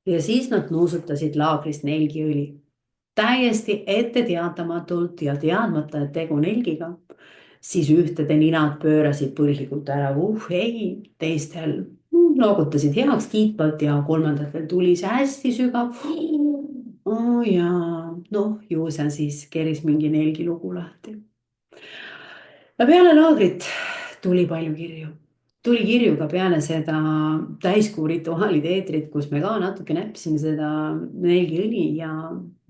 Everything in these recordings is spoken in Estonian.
ja siis nad nuusutasid laagrist nelgiõli. Täiesti etteteatamatult ja teadmata, et tegu nelgiga, siis ühtede ninad pöörasid põrglikult ära, ei, teistel noogutasid heaks kiitvalt ja kolmandatel tuli see hästi sügav. Jaa, noh, ju see siis keris mingi nelgilugu lahti. Ja peale laagrit tuli palju kirju. Tuli kirju ka peale seda täiskuu rituaalide eetrit, kus me ka natuke näppisime seda nelgiõli ja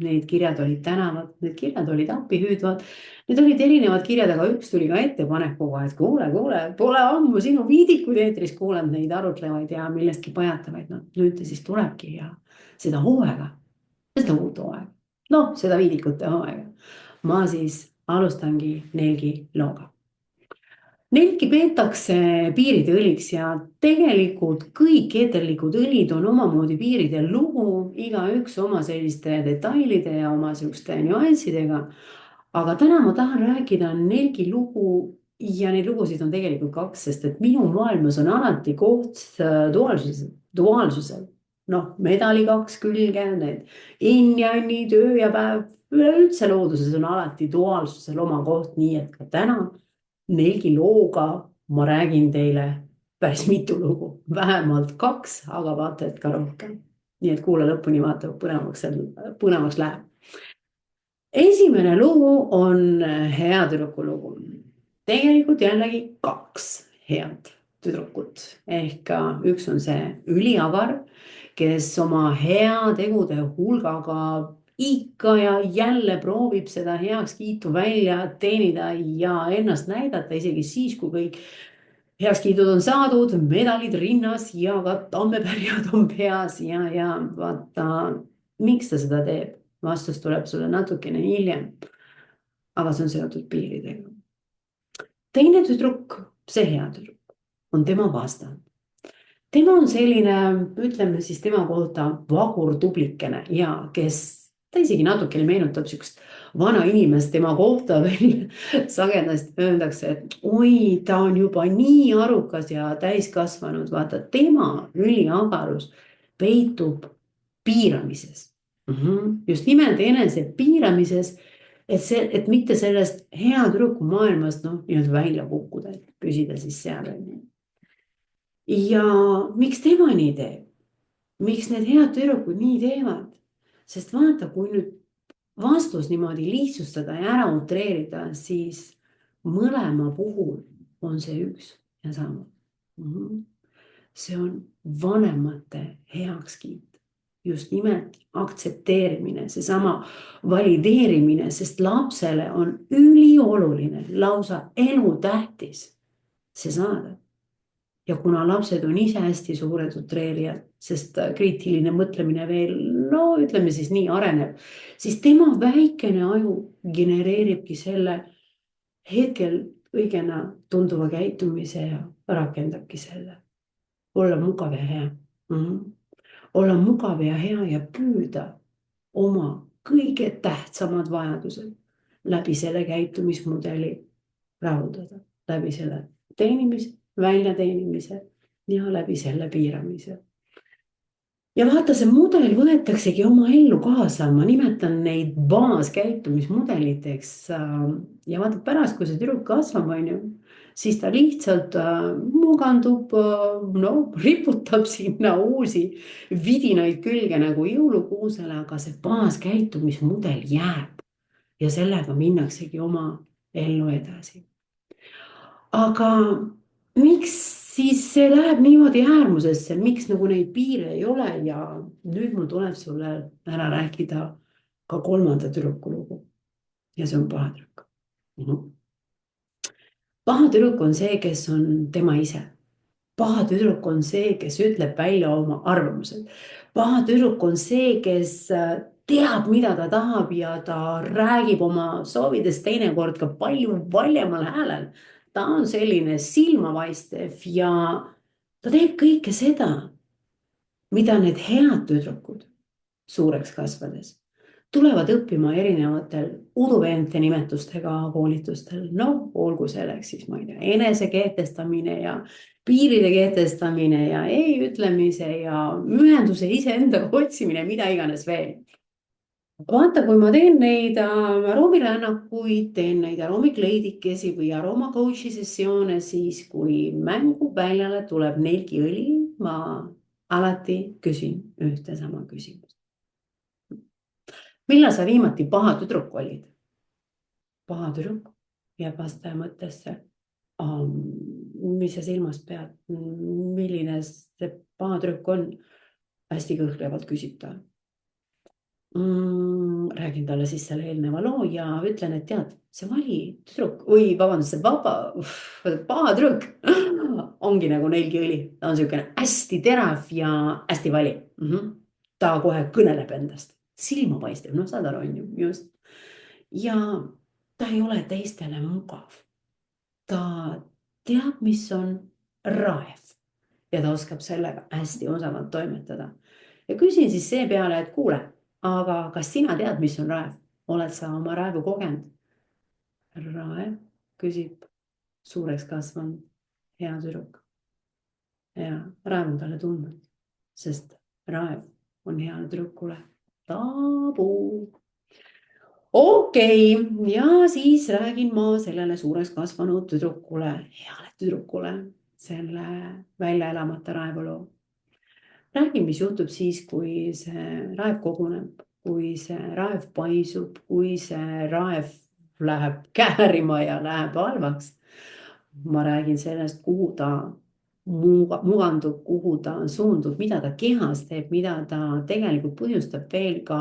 need kirjad olid tänavad, need kirjad olid appihüüdvad. Need olid erinevad kirjad, aga üks tuli ka ettepanekuga, et kuule, pole ammu sinu viidikud eetris kuulanud neid arutlevaid ja millestki pajatavaid. No nüüd ta siis tulebki ja seda hooaega, seda uut hooaega, noh, seda viidikute hooaega. Ma siis alustangi nelgi looga. Nelki peetakse piiride õliks ja tegelikult kõik eeterlikud õlid on omamoodi piiride lugu, igaüks oma selliste detailide ja oma selliste nüanssidega. Aga täna ma tahan rääkida nelgi lugu ja neid lugusid on tegelikult kaks, sest et minu maailmas on alati koht duaalsusel. Noh, medali kaks külge, need yin-yang'id, öö ja päev, üleüldse looduses on alati duaalsusel oma koht, nii et ka täna nelgi looga ma räägin teile päris mitu lugu, vähemalt kaks, aga vaata, et ka rohkem. Nii et kuula lõpuni, vaata, põnevaks läheb. Esimene lugu on hea tüdruku lugu. Tegelikult jällegi kaks head tüdrukut. Ehk üks on see üliagar, kes oma heategude hulgaga ikka ja jälle proovib seda heakskiitu välja teenida ja ennast näidata isegi siis, kui kõik heakskiidud on saadud, medalid rinnas ja ka tammepärjad on peas ja vaata, miks ta seda teeb? Vastus tuleb sulle natukene hiljem. Aga see on seotud piiridega. Teine tüdruk, see hea tüdruk, on tema vastand. Tema on selline, ütleme siis tema kohta vagur tublikene ja kes ta isegi natukene meenutab sükst vana inimest tema kohta veel sagedasti öeldakse, et oi, ta on juba nii arukas ja täiskasvanud, vaata tema üliagarus peitub piiramises. Just nimelt enese piiramises, et mitte sellest hea tüdruku maailmast nii-öelda välja kukkuda, et püsida siis seal. Ja miks tema nii teeb? Miks need head tüdrukud nii teevad? Sest vaata, kui nüüd vastus niimoodi lihtsustada ja ära utreerida, siis mõlema puhul on see üks ja sama. See on vanemate heakskiit. Just nimelt aktsepteerimine, seesama valideerimine, sest lapsele on ülioluline, lausa elutähtis see saada. Ja kuna lapsed on ise hästi suured utreerijad, sest kriitiline mõtlemine veel, no ütleme siis nii areneb, siis tema väikene aju genereeribki selle hetkel õigena tunduva käitumise ja rakendabki selle. Olla mugav ja hea. Olla mugav ja hea ja püüda oma kõige tähtsamad vajadused läbi selle käitumismudeli rahuldada, läbi selle teenimise, väljateenimise ja läbi selle piiramise. Ja vaata, see mudel võetaksegi oma ellu kaasa, ma nimetan neid baaskäitumismudeliteks. Ja vaata, pärast, kui see tüdruk kasvab, siis ta lihtsalt mugandub, riputab sinna uusi vidinaid külge nagu jõulukuusele, aga see baaskäitumismudel jääb ja sellega minnaksegi oma ellu edasi. Aga miks siis see läheb niimoodi äärmusesse, miks nagu neid piire ei ole ja nüüd mul tuleb sulle ära rääkida ka kolmanda tüdruku lugu. Ja see on paha tüdruk. Paha tüdruk on see, kes on tema ise. Paha tüdruk on see, kes ütleb välja oma arvamused. Paha tüdruk on see, kes teab, mida ta tahab ja ta räägib oma soovidest teinekord ka palju valjemal häälel. Ta on selline silmavaistev ja ta teeb kõike seda, mida need head tüdrukud suureks kasvades tulevad õppima erinevatel uduvente nimetustega koolitustel, noh, olgu selleks siis, ma ei tea, enese kehtestamine ja piiride kehtestamine ja ei ütlemise ja ühenduse iseendaga otsimine, mida iganes veel. Vaata, kui ma teen neid aroomirännakuid, teen neid aroomikleidikesi või arooma coach'i sessioone, siis kui mänguväljale tuleb nelgiõli, ma alati küsin ühte sama küsimust. Millal sa viimati paha tüdruk olid? Paha tüdruk jääb vastaja mõttesse. Mis sa silmas pead? Milline see paha tüdruk on? Hästi kõhklevalt küsib ta. Räägin talle siis selle eelneva loo ja ütlen, et tead, see vali tüdruk või vabandust, see paha tüdruk ongi nagu nelgiõli. Ta on niisugune hästi terav ja hästi vali. Ta kohe kõneleb endast. Silmapaistev, noh, saad aru, on ju, just. Ja ta ei ole teistele mugav. Ta teab, mis on raev ja ta oskab sellega hästi osavalt toimetada. Ja küsin siis seepeale, et kuule, aga kas sina tead, mis on raev? Oled sa oma raevu kogenud? Raev, küsib suureks kasvanud hea tüdruk. Ja raev on talle tundnud, sest raev on heale tüdrukule tabu. Okei, ja siis räägin ma sellele suureks kasvanud tüdrukule, heale tüdrukule, selle välja elamata raevuloo. Räägin, mis juhtub siis, kui see raev koguneb, kui see raev paisub, kui see raev läheb käärima ja läheb halvaks. Ma räägin sellest, kuhu ta mugandub, kuhu ta suundub, mida ta kehas teeb, mida ta tegelikult põhjustab veel ka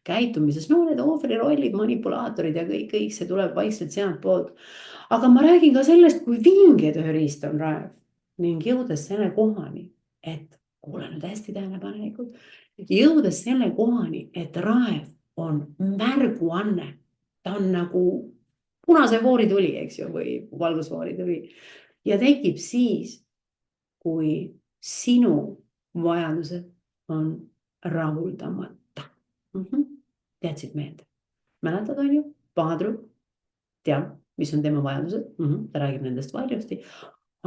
käitumises. No need ohvrirollid, manipulaatorid ja kõik see tuleb vaikselt sealt poolt. Aga ma räägin ka sellest, kui vinge tööriist on raev ning jõudes selle kohani, et kuule nüüd hästi tähelepanelikult, jõudes selle kohani, et raev on märguanne. Ta on nagu punase foori tuli, eks ju, või valgusfoori tuli ja tekib siis, kui sinu vajadused on rahuldamata. Jätsid meelde. Mäletad, on ju? Paha tüdruk teab, mis on tema vajadused. Ta räägib nendest valjusti.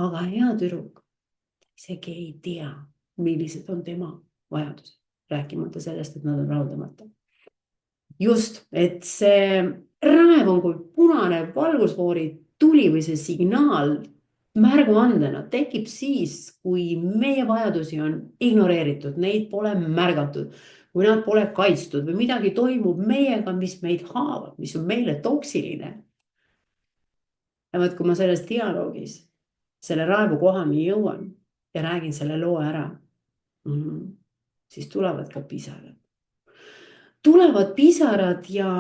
Aga hea tüdruk isegi ei tea, millised on tema vajadused. Rääkimata sellest, et nad on rahuldamata. Just, et see raev on kui punane valgusfoori tuli või see signaal märguandena tekib siis, kui meie vajadusi on ignoreeritud, neid pole märgatud, kui nad pole kaitstud või midagi toimub meiega, mis meid haavab, mis on meile toksiline. Ja võt, kui ma selles dialoogis selle raevu kohani jõuan ja räägin selle loo ära, siis tulevad ka pisarad. Tulevad pisarad ja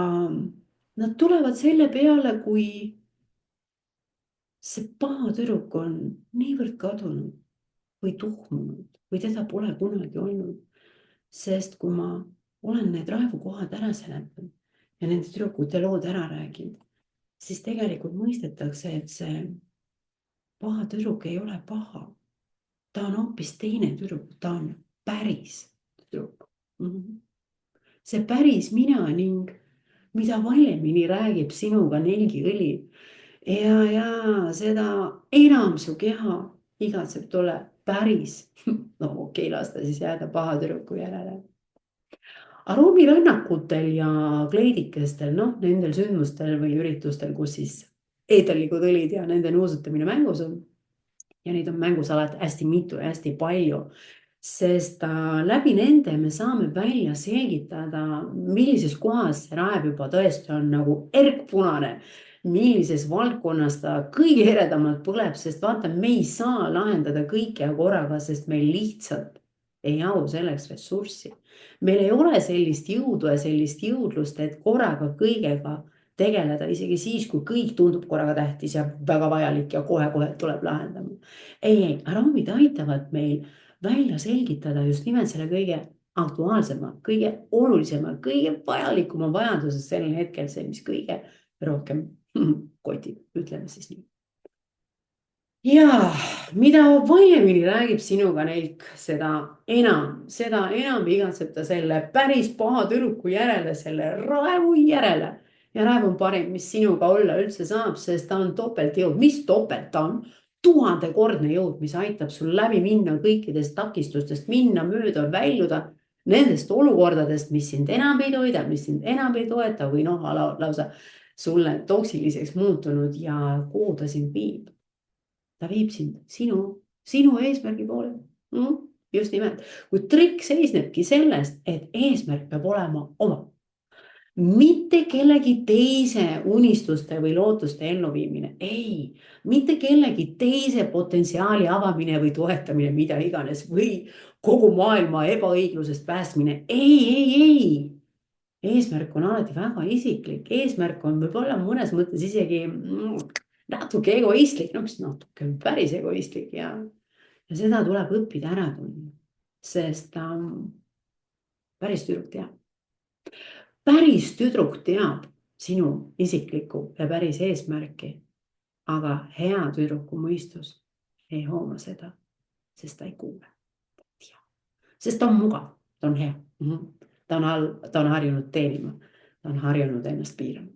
nad tulevad selle peale, kui see paha tüdruk on niivõrd kadunud või tuhmunud või teda pole kunagi olnud. Sest kui ma olen need raevukohad ära seletanud ja nende tüdrukute lood ära rääginud, siis tegelikult mõistetakse, et see paha tüdruk ei ole paha. Ta on hoopis teine tüdruk, ta on päris tüdruk. See päris mina ning mida valjemini räägib sinuga nelgiõli ja seda enam su keha igatseb tule päris, no okei, las ta siis jääda paha tüdruku järele. Aroomirännakutel ja kleidikestel, noh, nendel sündmustel või üritustel, kus siis eeterlikud õlid ja nende nuusutamine mängus on. Ja neid on mängus alati hästi mitu ja hästi palju. Sest läbi nende me saame välja selgitada, millises kohas see raev juba tõesti on nagu erkpunane, millises valdkonnas ta kõige eredamalt põleb, sest vaata, me ei saa lahendada kõike korraga, sest meil lihtsalt ei jao selleks ressurssi. Meil ei ole sellist jõudu ja sellist jõudlust, et korraga kõigega tegeleda isegi siis, kui kõik tundub korraga tähtis ja väga vajalik ja kohe-kohe tuleb lahendama. Ei, aroomid aitavad meil välja selgitada just nimelt selle kõige aktuaalsema, kõige olulisema, kõige vajalikuma vajaduse sel hetkel, see, mis kõige rohkem kotib, ütleme siis nii. ja mida valjemini räägib sinuga Nelk, seda enam igatseb ta selle päris paha tüdruku järele, selle Raevu järele. Ja Raev on parim, mis sinuga olla üldse saab, sest ta on topeltjõud. Mis topelt ta on? 1000-kordne jõud, mis aitab sul läbi minna kõikidest takistustest, minna mööda, väljuda nendest olukordadest, mis sind enam ei toida, mis sind enam ei toeta või noh, lausa sulle toksiliseks muutunud ja kuhu ta sind viib. Ta viib sind sinu eesmärgi poole. Just nimelt, kui trikk seisnebki sellest, et eesmärk peab olema oma. Mitte kellegi teise unistuste või lootuste elluviimine. Ei, mitte kellegi teise potentsiaali avamine või toetamine, mida iganes, või kogu maailma ebaõiglusest päästmine. Ei. Eesmärk on alati väga isiklik. Eesmärk on võib-olla mõnes mõttes isegi natuke egoistlik, no mis natuke päris egoistlik ja seda tuleb õppida ära tundma, sest päris tüdruk teab sinu isiklikku ja päris eesmärki, aga hea tüdruku mõistus ei hooma seda, sest ta ei kuule. Sest ta on mugav, ta on hea, ta on harjunud teenima, ta on harjunud ennast piirama.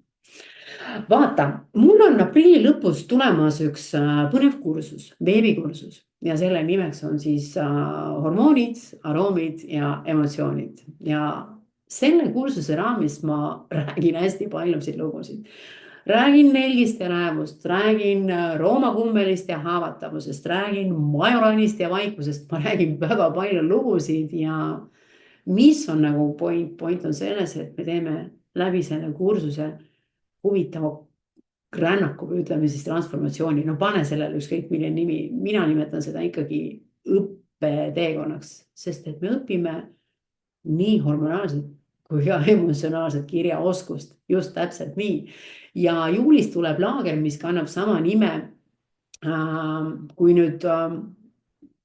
Vaata, mul on aprilli lõpus tulemas üks põnev kursus, veebikursus ja selle nimeks on siis hormoonid, aroomid ja emotsioonid ja selle kursuse raamis ma räägin hästi paljusid lugusid. Räägin Nelgist ja Raevust, räägin Rooma kummelist ja haavatavusest, räägin majoranist ja vaikusest, ma räägin väga palju lugusid ja mis on nagu point on selles, et me teeme läbi selle kursuse huvitava rännaku või ütleme siis transformatsiooni, no pane sellele ükskõik milline nimi, mina nimetan seda ikkagi õppeteekonnaks, sest et me õpime nii hormonaalselt kui ka emotsionaalset kirjaoskust, just täpselt nii. Ja juulis tuleb laager, mis kannab sama nime, kui nüüd,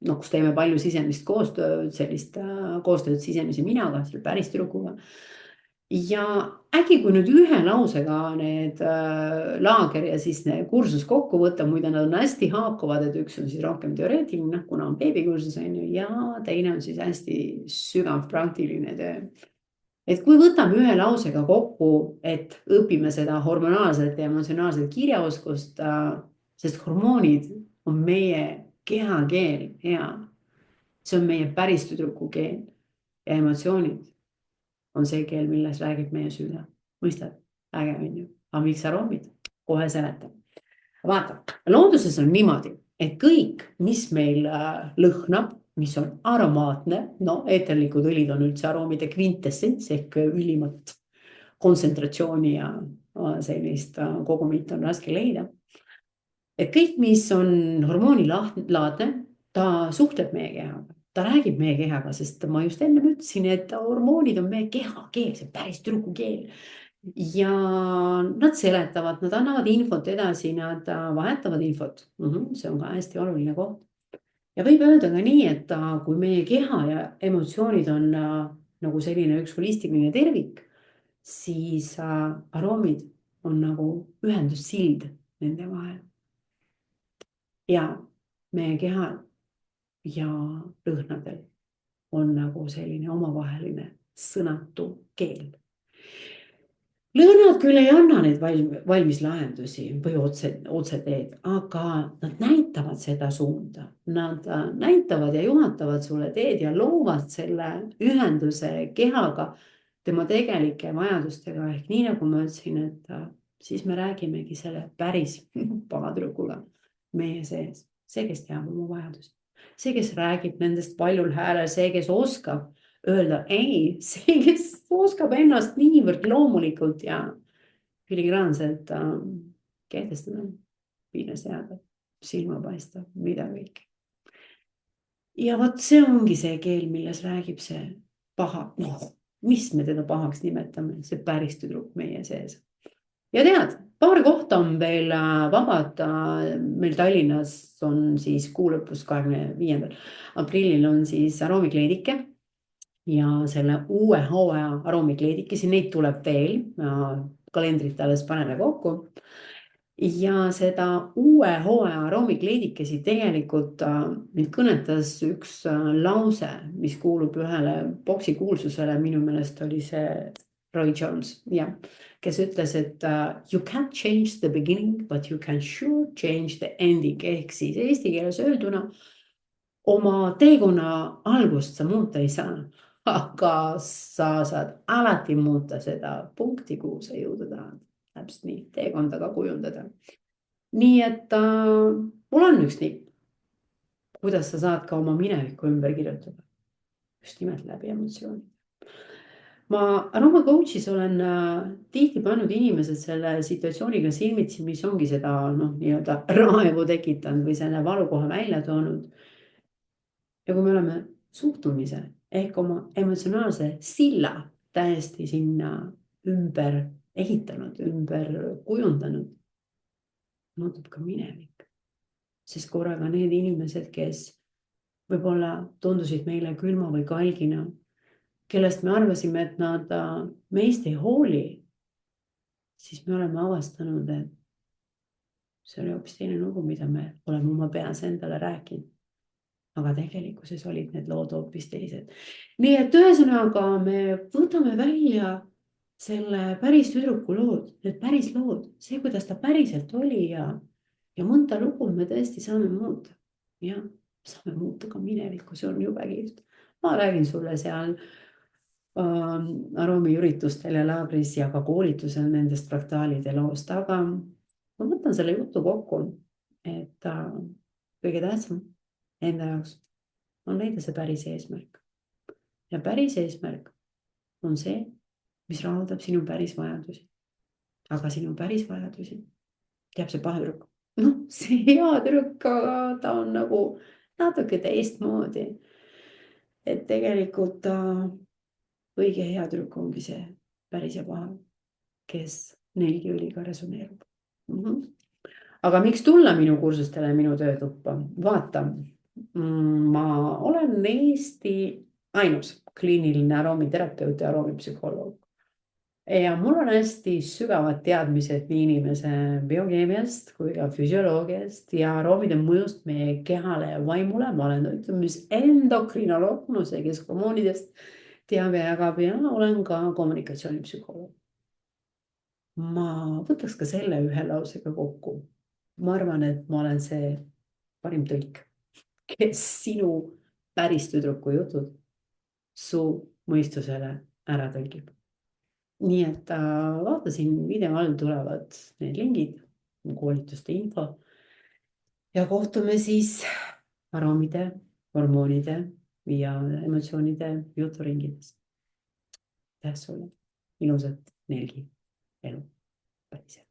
kus teeme palju sisemist koostööd, sellist koostööd sisemise minaga, selle päris tüdrukuga. Ja äkki kui nüüd ühe lausega need laager ja siis kursus kokku võtta, muide nad on hästi haakuvad, et üks on siis rohkem teoreetiline, kuna on beebikursus ja teine on siis hästi sügav praktiline töö. Et kui võtame ühe lausega kokku, et õpime seda hormonaalset ja emotsionaalset kirjaoskust, sest hormoonid on meie kehakeel ja see on meie päris tüdruku keel ja emotsioonid on see keel, milles räägib meie süda. Mõistad? Äge on ju. Aga miks aroomid? Kohe seletan. Vaata, looduses on niimoodi, et kõik, mis meil lõhnab, mis on aromaatne, no eeterlikud õlid on üldse aroomide kvintessents ehk ülimat kontsentratsiooni ja sellist kogumit on raske leida. Et kõik, mis on hormoonilaadne, ta suhtleb meie kehaga. Ta räägib meie kehaga, sest ma just enne ütlesin, et hormoonid on meie kehakeel, see päris tüdruku keel. Ja nad seletavad, nad annavad infot edasi, nad vahetavad infot. See on ka hästi oluline koht. Ja võib öelda ka nii, et kui meie keha ja emotsioonid on nagu selline üks holistiline tervik, siis aroomid on nagu ühendussild nende vahel. Ja meie kehal ja lõhnadel on nagu selline omavaheline sõnatu keel. Lõhnad küll ei anna neid valmis lahendusi või otse teed, aga nad näitavad seda suunda. Nad näitavad ja juhatavad sulle teed ja loovad selle ühenduse kehaga tema tegelike vajadustega. Ehk nii nagu ma ütlesin, et siis me räägimegi selle päris pahatüdrukuga meie sees. See, kes teab oma vajadusi. See, kes räägib nendest paljul häälel, see, kes oskab öelda ei, see, kes oskab ennast niivõrd loomulikult ja filigraanselt kehtestada, piina seada, silma paista, mida kõik. Ja vot see ongi see keel, milles räägib see paha, mis me teda pahaks nimetame, see päris tüdruk meie sees. Ja tead, paar kohta on veel vabad, meil Tallinnas on siis kuu lõpus 25. aprillil on siis aroomikleedike. Ja selle uue hooaja aroomikleedikesi, neid tuleb veel, kalendrit alles paneme kokku. ja seda uue hooaja aroomikleidikesi tegelikult mind kõnetas üks lause, mis kuulub ühele boksi kuulsusele, minu meelest oli see Roy Jones, jah, kes ütles, et you can't change the beginning, but you can sure change the ending ehk siis eesti keeles öelduna oma teekonna algust sa muuta ei saa, aga sa saad alati muuta seda punkti, kuhu sa jõuda tahad. Täpselt nii, teekonda ka kujundada. Nii et mul on üks nipp, kuidas sa saad ka oma minevikku ümber kirjutada. Just nimelt läbi emotsiooni. Ma Aroma Coach'is olen tihti pannud inimesed selle situatsiooniga silmitsi, mis ongi seda nii-öelda raevu tekitanud või selle valukoha välja toonud. Ja kui me oleme suhtumise ehk oma emotsionaalse silla täiesti sinna ümber ehitanud, ümber kujundanud, muutub ka minevik. Sest korraga need inimesed, kes võib-olla tundusid meile külma või kalgina, kellest me arvasime, et nad meist ei hooli, siis me oleme avastanud, et see oli hoopis teine lugu, mida me oleme oma peas endale rääkinud. Aga tegelikkuses olid need lood hoopis teised. Nii et ühesõnaga me võtame välja selle päris tüdruku lood, need päris lood, see, kuidas ta päriselt oli ja mõnda lugu me tõesti saame muuta. Ja saame muuta ka minevikku, see on jube kihvt. Ma räägin sulle seal aroomiüritustel ja laagris ja ka koolitusel nendest fraktaalide loost, aga ma võtan selle jutu kokku, et kõige tähtsam enda jaoks on leida see päris eesmärk. Ja päris eesmärk on see, mis rahuldab sinu päris vajadusi. Aga sinu päris vajadusi teab see paha tüdruk. See hea tüdruk, aga ta on nagu natuke teistmoodi. Et tegelikult õige hea tüdruk ongi see päris ja paha, kes neilgi õliga resoneerub. Aga miks tulla minu kursustele, minu töötuppa? Vaata, ma olen Eesti ainus kliiniline aromiterapeut ja aroomipsühholoog. Ja mul on hästi sügavad teadmised nii inimese biokeemiast kui ka füsioloogiast ja aroomide mõjust meie kehale ja vaimule. Ma olen toitumis endokrinoloog, see kes hormoonidest teave jagab ja olen ka kommunikatsioonipsühholoog. Ma võtaks ka selle ühe lausega kokku. Ma arvan, et ma olen see parim tõlk, kes sinu päris tüdruku jutud su mõistusele ära tõlgib. Nii et vaata siin video all tulevad need lingid, koolituste info ja kohtume siis aroomide, hormoonide ja emotsioonide juturingides. Aitäh sulle, ilusat nelgi elu päriselt.